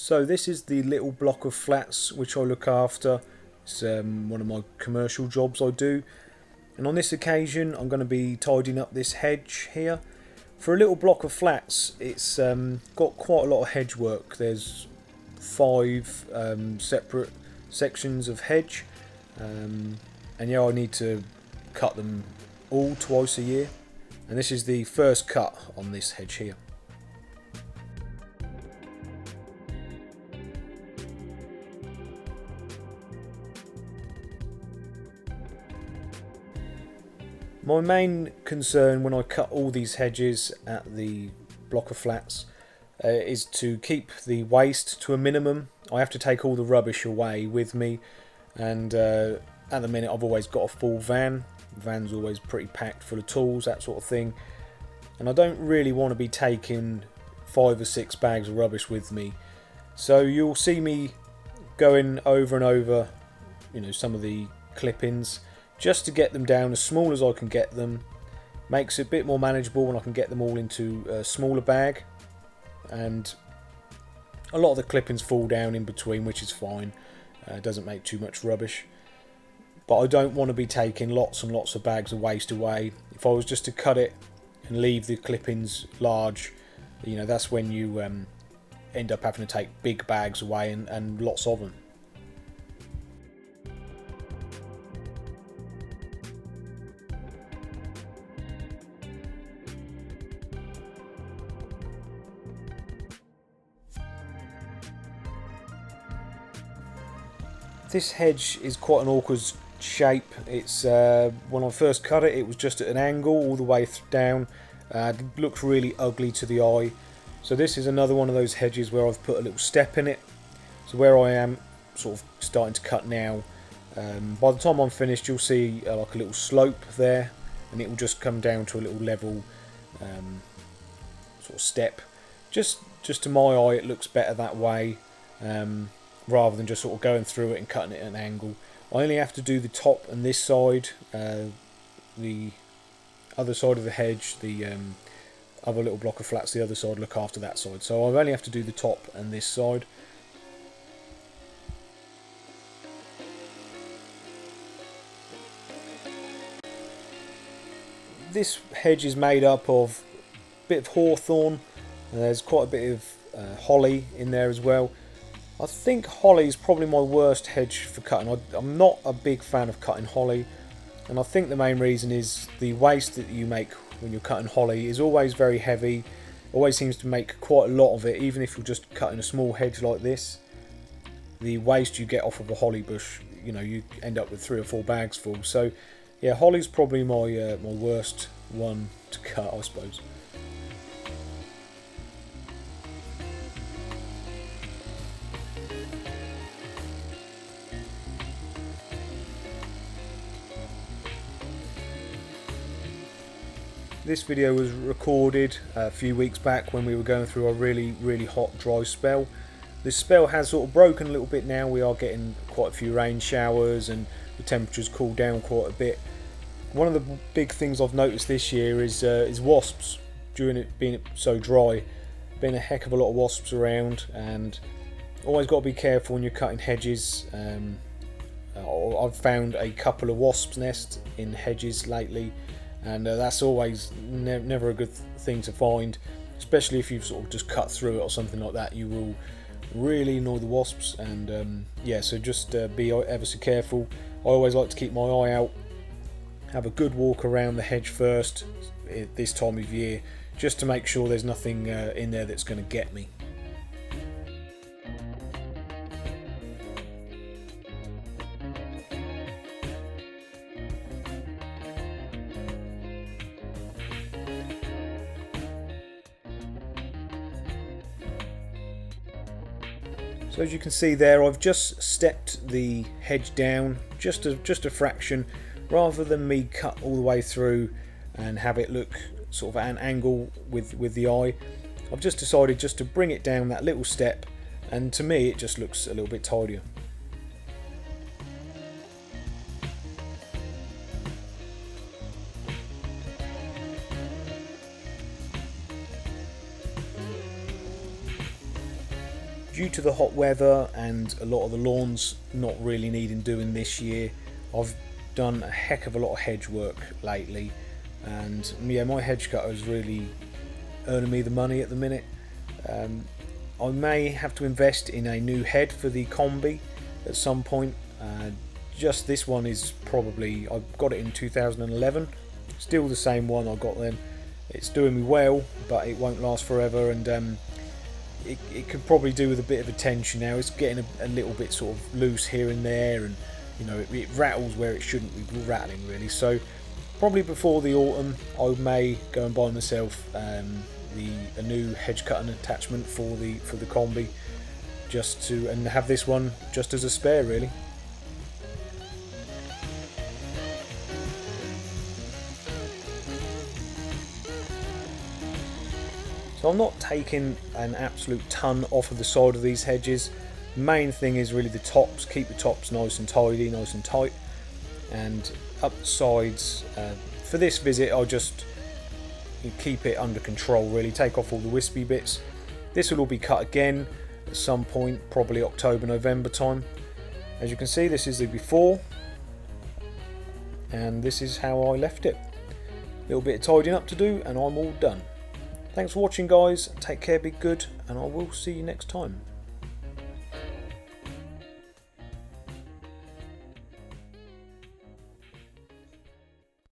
So this is the little block of flats which I look after. It's one of my commercial jobs I do. And on this occasion I'm going to be tidying up this hedge here. For a little block of flats, it's got quite a lot of hedge work. There's 5 separate sections of hedge. And yeah, I need to cut them all twice a year. And this is the first cut on this hedge here. My main concern when I cut all these hedges at the block of flats is to keep the waste to a minimum. I have to take all the rubbish away with me, and at the minute I've always got a full van. The van's always pretty packed full of tools, that sort of thing, and I don't really want to be taking 5 or 6 bags of rubbish with me. So you'll see me going over and over, some of the clippings, just to get them down as small as I can get them. Makes it a bit more manageable when I can get them all into a smaller bag. And a lot of the clippings fall down in between, which is fine. It doesn't make too much rubbish. But I don't want to be taking lots and lots of bags of waste away. If I was just to cut it and leave the clippings large, that's when you end up having to take big bags away and lots of them. This hedge is quite an awkward shape. It's when I first cut it, it was just at an angle all the way down. It looked really ugly to the eye. So this is another one of those hedges where I've put a little step in it. So where I am sort of starting to cut now, by the time I'm finished, you'll see like a little slope there, and it will just come down to a little level sort of step. Just to my eye, it looks better that way. Rather than just sort of going through it and cutting it at an angle. I only have to do the top and this side. The other side of the hedge, the other little block of flats, the other side, look after that side. So I only have to do the top and this side. This hedge is made up of a bit of hawthorn. There's quite a bit of holly in there as well. I think holly is probably my worst hedge for cutting. I'm not a big fan of cutting holly, and I think the main reason is the waste that you make when you're cutting holly is always very heavy. Always seems to make quite a lot of it, even if you're just cutting a small hedge like this. The waste you get off of a holly bush, you end up with 3 or 4 bags full. So yeah, holly's probably my my worst one to cut, I suppose. This video was recorded a few weeks back when we were going through a really hot dry spell. This spell has sort of broken a little bit now. We are getting quite a few rain showers and the temperature's cooled down quite a bit. One of the big things I've noticed this year is wasps. During it being so dry, been a heck of a lot of wasps around, and always got to be careful when you're cutting hedges. I've found a couple of wasps' nests in hedges lately. And that's always never a good thing to find, especially if you've sort of just cut through it or something like that. You will really annoy the wasps, and yeah, so just be ever so careful. I always like to keep my eye out, have a good walk around the hedge first at this time of year, just to make sure there's nothing in there that's going to get me. So as you can see there, I've just stepped the hedge down just a fraction, rather than me cut all the way through and have it look sort of at an angle with the eye. I've just decided just to bring it down that little step, and to me it just looks a little bit tidier. due to the hot weather and a lot of the lawns not really needing doing this year, I've done a heck of a lot of hedge work lately, and yeah, my hedge cutter is really earning me the money at the minute. I may have to invest in a new head for the combi at some point. Just this one is probably, I got it in 2011, still the same one I got then. It's doing me well, but it won't last forever, and it could probably do with a bit of attention now. It's getting a little bit sort of loose here and there, and you know, it rattles where it shouldn't be rattling really. So probably before the autumn I may go and buy myself a new hedge cutting attachment for the combi, just to, and have this one just as a spare really. So I'm not taking an absolute ton off of the side of these hedges. Main thing is really the tops. Keep the tops nice and tidy, nice and tight, and up the sides. For this visit I'll just keep it under control really, take off all the wispy bits. This will all be cut again at some point, probably October, November time. As you can see, this is the before, and this is how I left it. A little bit of tidying up to do and I'm all done. Thanks for watching guys, take care, be good, and I will see you next time.